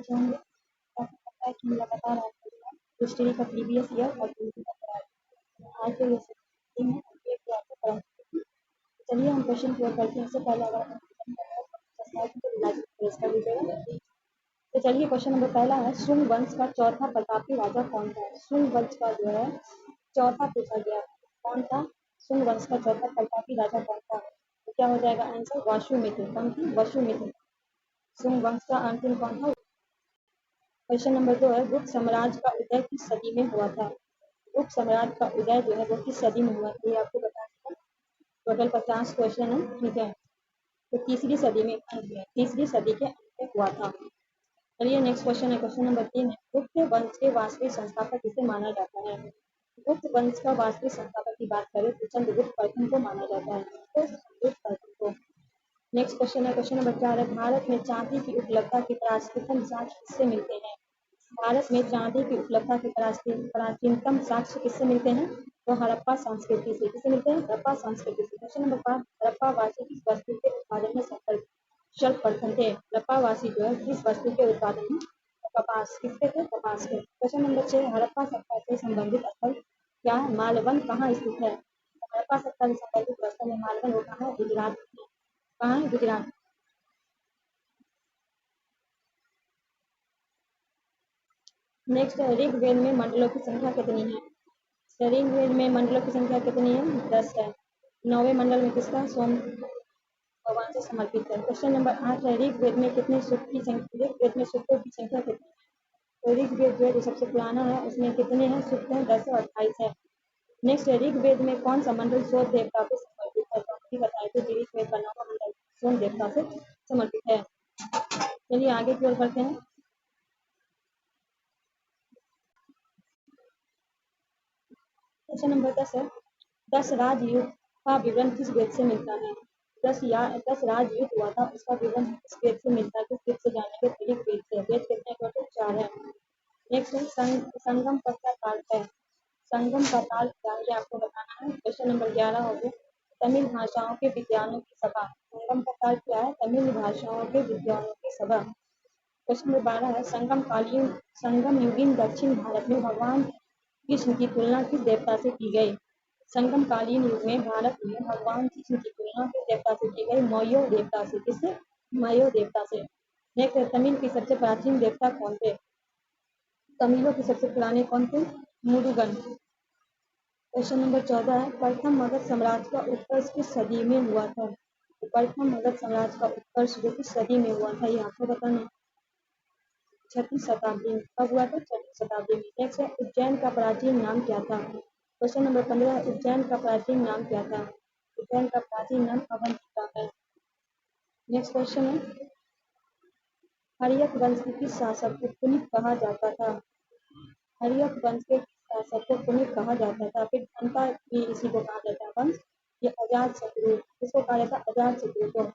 बच्चे होंगे, आपको पता है कि मैं लगातार आपको हिस्ट्री का प्रीवियस ईयर और आज के आपको चलिए हम क्वेश्चन की ओर बढ़ते हैं। इससे पहले अगर तो चलिए क्वेश्चन नंबर पहला है, शुंग वंश का चौथा प्रतापी राजा कौन था? शुंग वंश का जो है चौथा पूछा गया, कौन था? शुंग वंश का चौथा प्रतापी राजा कौन था? तो क्या हो जाएगा आंसर? वसुमित्र। कौन थी? वसुमित्र। शुंग वंश का अंतिम कौन था? क्वेश्चन नंबर 2 है, गुप्त साम्राज्य का उदय किस सदी में हुआ था? गुप्त साम्राज्य का उदय जो है वो किस सदी में हुआ था, ये आपको बताना है। टोटल 50 क्वेश्चन है, ठीक है। तो तीसरी सदी में, तीसरी सदी के अंत में हुआ था। चलिए नेक्स्ट क्वेश्चन है, क्वेश्चन नंबर 3 है, गुप्त वंश के वास्तविक संस्थापक किसे माना जाता है? गुप्त वंश का वास्तविक संस्थापक की बात करें तो चंद्रगुप्त प्रथम को माना जाता है। तो चंद्रगुप्त प्रथम को। नेक्स्ट क्वेश्चन है, क्वेश्चन नंबर 4 है, भारत में चांदी की उपलब्धता के प्राचीनतम साक्ष्य किससे मिलते हैं? भारत में चांदी की उपलब्धता के प्राचीनतम साक्ष्य किससे मिलते हैं? तो हड़प्पा संस्कृति से। किससे मिलते हैं? हड़प्पा संस्कृति से। क्वेश्चन नंबर 5, हड़प्पा वासी किस वस्तु के उत्पादन में सर्वप्रथम थे? हड़प्पा वासी जो है किस वस्तु के उत्पादन में? कपास। किसके थे? कपास के। क्वेश्चन नंबर 6, हड़प्पा सभ्यता से संबंधित स्थल क्या है? मालवन कहाँ स्थित है? हड़प्पा सभ्यता से संबंधित स्थल है मालवन, वो कहाँ है? गुजरात में। कहाँ है? गुजरात। नेक्स्ट है, ऋग्वेद में मंडलों की संख्या कितनी है? ऋग्वेद में मंडलों की संख्या कितनी है? 10 है। 9वें मंडल में किसका? सोम भगवान से समर्पित है। क्वेश्चन नंबर 8 है, ऋग्वेद में कितने सूक्त की संख्या, ऋग्वेद में सूक्तों की संख्या कितनी है? तो ऋग्वेद जो है जो सबसे पुराना है उसमें कितने हैं सूक्त? हैं 10 और 28 है। नेक्स्ट है, ऋग्वेद में कौन सा मंडल सूर्य देवता को समर्पित है? तो आपको बताया कि ऋग्वेद का 9वां मंडल सूर्य देवता से समर्पित है। चलिए आगे की ओर बढ़ते हैं। क्वेश्चन नंबर 10 है, 10 राजयुद्ध का विवरण किस वेद से मिलता है? 10 राजयुद्ध हुआ था, उसका विवरण किस वेद से मिलता है? किस वेद से जानेंगे? ऋग वेद से। वेद कितने? टोटल 4 है। नेक्स्ट है, संगम का क्या ताल है? संगम का ताल क्या है, आपको बताना है। क्वेश्चन नंबर 11 हो गया, तमिल भाषाओं के विद्वानों की सभा। संगम का ताल क्या है? तमिल भाषाओं के विद्वानों की सभा। क्वेश्चन नंबर 12 है, संगम युगीन दक्षिण भारत में भगवान कृष्ण की तुलना किस देवता से की गई? संगम कालीन युग में भारत में भगवान कृष्ण की तुलना किस देवता से की गई? मयो देवता से। किससे? मयो देवता से। नेक्स्ट है, तमिल के सबसे प्राचीन देवता कौन थे? तमिलों के सबसे पुराने कौन थे? मुरुगन। क्वेश्चन नंबर 14 है, प्रथम मगध साम्राज्य का उत्कर्ष किस सदी में हुआ था? तो प्रथम मगध साम्राज्य का उत्कर्ष जो किस सदी में हुआ था, ये आपको बताना। 6वीं शताब्दी में। कब हुआ था? 6वीं शताब्दी में। नेक्स्ट है, उज्जैन का प्राचीन नाम क्या था? क्वेश्चन नंबर 15 है, उज्जैन का प्राचीन नाम क्या था? उज्जैन का प्राचीन नाम अवंतिका है। नेक्स्ट क्वेश्चन है, हर्यक वंश के किस शासक को पुनित कहा जाता था? हर्यक वंश के किस शासक को पुनित कहा जाता था? फिर अंता भी इसी को कहा जाता है वंश। ये अजात शत्रु, किसको कहा जाता है? अजात शत्रु को।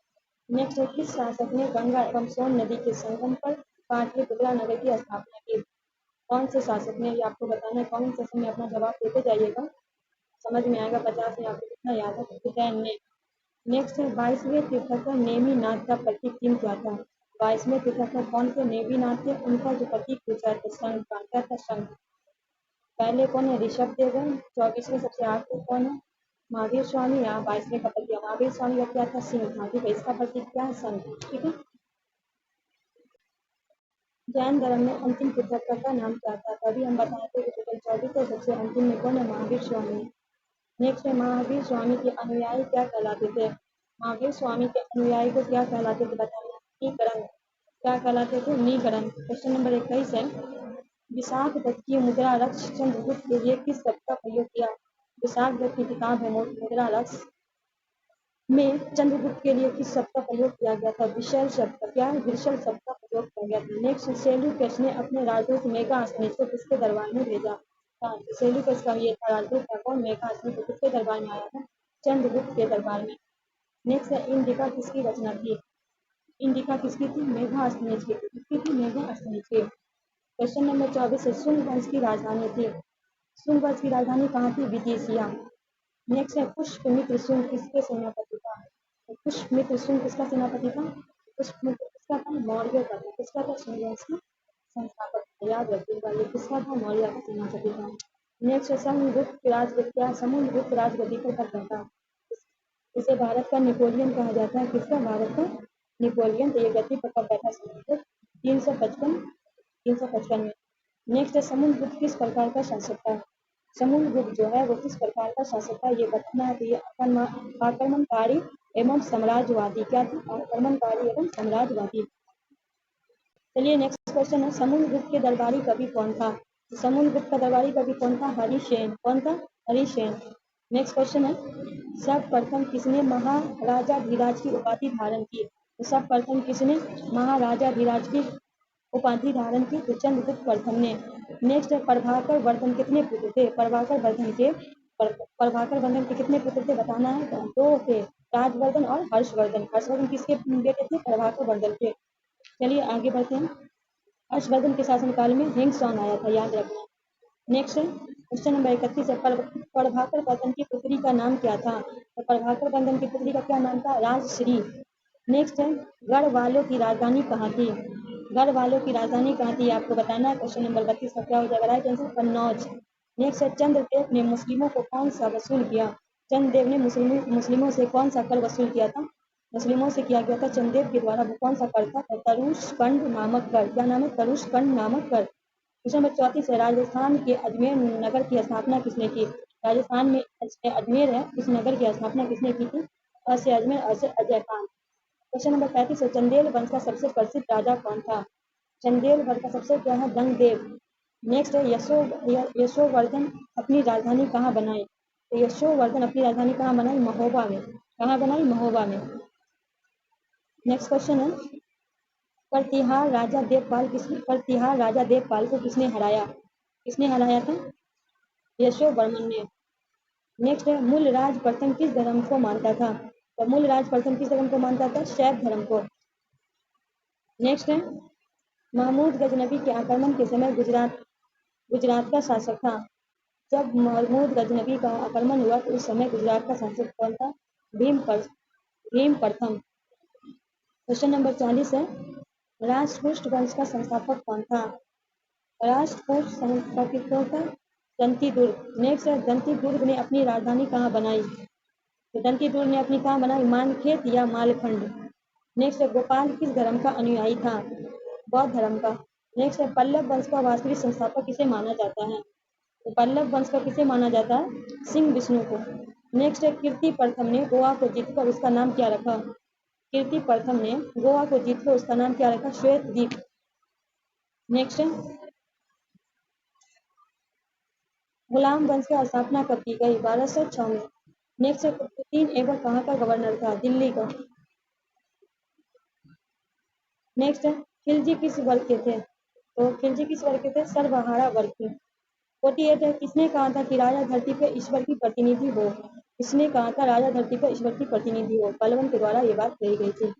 नेक्स्ट है, किस शासक ने गंगा एवं सोन नदी के संगम पर पाटलिपुत्र नगर की स्थापना की? कौन से शासक ने, ये आपको बताना है। कमेंट सेक्शन में अपना जवाब देते जाइएगा, समझ में आएगा। 50 में आपको कितना याद है? उज्जैन ने। नेक्स्ट है, 22वें तीर्थंकर नेमिनाथ का प्रतीक चिन्ह क्या था? 22वें तीर्थंकर कौन थे? नेमिनाथ थे। उनका जो प्रतीक पूछा है शंख का, क्या था? शंख। पहले कौन है? ऋषभ देव है। 24वें सबसे आखिर कौन है? महावीर स्वामी। या 22वें का प्रतीक महावीर स्वामी का क्या था? सिंह था। ठीक है, इसका प्रतीक क्या है? शंख। ठीक है। जैन धर्म में अंतिम तीर्थंकर का नाम क्या था? तभी हम बताए थे कि टोटल 24 है, सबसे अंतिम में कौन है? महावीर स्वामी। नेक्स्ट है, महावीर स्वामी के अनुयायी क्या कहलाते थे? महावीर स्वामी के अनुयायी को क्या कहलाते थे? बताना। निकरण। क्या कहलाते थे? निकरण। क्वेश्चन नंबर 21 है, विशाख दत्त की मुद्रा रक्ष चंद्रगुप्त के लिए किस शब्द का प्रयोग किया? विशाख दत्त की किताब है मुद्रा रक्ष में चंद्रगुप्त के लिए किस शब्द का प्रयोग किया गया था? विशल शब्द। क्या है? विशल शब्द का प्रयोग किया गया था। नेक्स्ट, सेल्यूकस ने अपने राजदूत मेगास्थनीज को किसके दरबार में भेजा था? सेल्यूकस का ये था राजदूत था कौन? मेगास्थनीज को किसके दरबार में आया था? चंद्रगुप्त के दरबार में। नेक्स्ट है, इंडिका किसकी रचना थी? इंडिका किसकी थी? मेगास्थनीज की। किसकी थी? मेगास्थनीज की। क्वेश्चन नंबर 24 है, शुंग वंश की राजधानी थी। शुंग वंश की राजधानी कहाँ थी? विदिशिया। नेक्स्ट है, पुष्यमित्र शुंग किसके सेनापति था? तो पुष्यमित्र शुंग किसका सेनापति था? पुष्यमित्र किसका था? मौर्य का था। किसका था? शुंग वंश का याद रखिएगा ये किसका था, मौर्य का सेनापति था। नेक्स्ट समुद्रगुप्त राजगद्दी पर कब बैठा? इसे भारत का नेपोलियन कहा जाता है। किसका? भारत का नेपोलियन। तो ये गद्दी पर कब बैठा? समुद्रगुप्त 355 में। नेक्स्ट है समुद्रगुप्त किस प्रकार का शासक था? समुद्रगुप्त जो है वो किस प्रकार का शासक था ये बताना है। तो ये आक्रमणकारी एवं साम्राज्यवादी क्या था? आक्रमणकारी एवं साम्राज्यवादी। चलिए नेक्स्ट क्वेश्चन है समुद्रगुप्त के दरबारी कवि कौन था? समुद्रगुप्त का दरबारी कवि कौन था? हरिसेन। कौन था? हरिसेन। नेक्स्ट क्वेश्चन है सर्वप्रथम किसने महाराजाधिराज की उपाधि धारण की? तो सर्वप्रथम किसने महाराजाधिराज की उपाधि धारण की? तो चंद्रगुप्त प्रथम ने। नेक्स्ट है प्रभाकर वर्धन कितने पुत्र थे? प्रभाकर वर्धन के कितने पुत्र थे बताना है। तो दो थे, राजवर्धन और हर्षवर्धन। हर्षवर्धन किसके बेटे थे? प्रभाकर वर्धन के। चलिए आगे बढ़ते हैं। हर्षवर्धन के शासनकाल में हिंग सॉन्ग आया था, याद रखना। नेक्स्ट है क्वेश्चन नंबर 31 है प्रभाकर वर्धन की पुत्री का नाम क्या था? तो प्रभाकर वर्धन की पुत्री का क्या नाम था? राजश्री। नेक्स्ट है गढ़वालों की राजधानी कहाँ थी? गढ़वालों की राजधानी कहाँ थी आपको बताना है। क्वेश्चन नंबर 32 का क्या हो जाएगा राइट आंसर? कन्नौज। नेक्स्ट है चंद्रदेव ने मुस्लिमों को कौन सा वसूल किया? चंद्रदेव ने मुस्लिमों से कौन सा कर वसूल किया था? मुस्लिमों से किया गया था चंद्रदेव के द्वारा वो कौन सा कर था? तरुषकंड नामक कर। क्या नाम है? तरुषकंड नामक कर। क्वेश्चन नंबर 34 है राजस्थान के अजमेर नगर की स्थापना किसने की? राजस्थान में अजमेर है, उस नगर की स्थापना किसने की थी? असे अजमेर, असे अजय खान। क्वेश्चन नंबर 35 है चंदेल वंश का सबसे प्रसिद्ध राजा कौन था? चंदेल वंश का सबसे क्या है? गंगदेव। नेक्स्ट है यशोवर्धन अपनी राजधानी कहाँ बनाई? तो यशोवर्धन अपनी राजधानी कहाँ बनाई? महोबा में। कहाँ बनाई? महोबा में। नेक्स्ट क्वेश्चन है प्रतिहार राजा देवपाल को किसने हराया? किसने हराया था? यशोवर्मन ने। नेक्स्ट है मूलराज प्रथम किस धर्म को मानता था? तो मूलराज प्रथम किस धर्म को मानता था? शैव धर्म को। नेक्स्ट है महमूद गजनबी के आक्रमण के समय गुजरात का शासक था। जब महमूद गजनबी का आक्रमण हुआ तो उस समय गुजरात का शासक कौन था? भीम प्रथम। क्वेश्चन नंबर 40 है राष्ट्रकूट वंश का संस्थापक कौन था? राष्ट्रकूट संस्थापक कौन था? दंती दुर्ग। नेक्स्ट है दंती दुर्ग ने अपनी राजधानी कहाँ बनाई? तो दंती दुर्ग ने अपनी कहाँ बनाई? मानखेत या मालखंड। नेक्स्ट है गोपाल किस धर्म का अनुयायी था? बौद्ध धर्म का। नेक्स्ट है पल्लव वंश का वास्तविक संस्थापक किसे माना जाता है? तो पल्लव वंश का किसे माना जाता है? सिंह विष्णु को। नेक्स्ट है कीर्ति प्रथम ने गोवा को जीतकर उसका नाम क्या रखा? कीर्ति प्रथम ने गोवा को जीतकर उसका नाम क्या रखा? श्वेत द्वीप। नेक्स्ट है गुलाम वंश की स्थापना कब की गई? 1206 में। नेक्स्ट है कुतुबुद्दीन ऐबक कहाँ का गवर्नर था? दिल्ली का। नेक्स्ट है खिलजी किस वर्ग के थे? तो खिलजी किस वर्ग के थे? सर्वहारा वर्ग के। 48 है किसने कहा था कि राजा धरती पर ईश्वर की प्रतिनिधि हो? किसने कहा था राजा धरती पर ईश्वर की प्रतिनिधि हो? बलबन के द्वारा ये बात कही गई थी।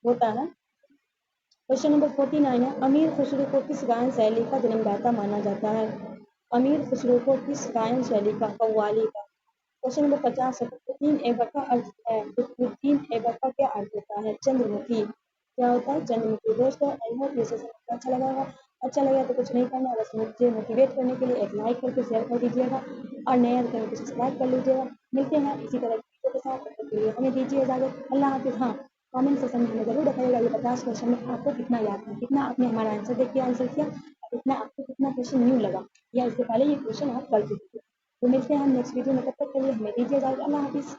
होता है। क्वेश्चन नंबर 49 है अमीर खुसरो को किस गायन शैली का जन्मदाता माना जाता है? अमीर खुसरो को किस गायन शैली का? कव्वाली का। क्वेश्चन नंबर 50 है कुतुबुद्दीन ऐबक का अर्थ है कुतुबुद्दीन ऐबक का क्या अर्थ होता है? चंद्रमुखी। क्या होता है? चंद्रमुखी। दोस्तों आई होप ये सेशन अच्छा लगा होगा। अच्छा लगा तो कुछ नहीं करना, बस मुझे मोटिवेट करने के लिए एक लाइक करके शेयर कर दीजिएगा और नया चैनल को सब्सक्राइब कर लीजिएगा। मिलते हैं इसी तरह की वीडियो के साथ, तब तक के लिए हमें दीजिए इजाजत। अल्लाह हाफिज़। हाँ, कमेंट सेक्शन में हमें जरूर बताइएगा ये 50 क्वेश्चन में आपको कितना याद था, कितना आपने हमारा आंसर देख के आंसर किया, कितना आपको कितना क्वेश्चन न्यू लगा या इससे पहले ये क्वेश्चन आप कर चुके थे। तो मिलते हैं हम नेक्स्ट वीडियो में, तब तक के लिए हमें दीजिए इजाजत। अल्लाह हाफिज़।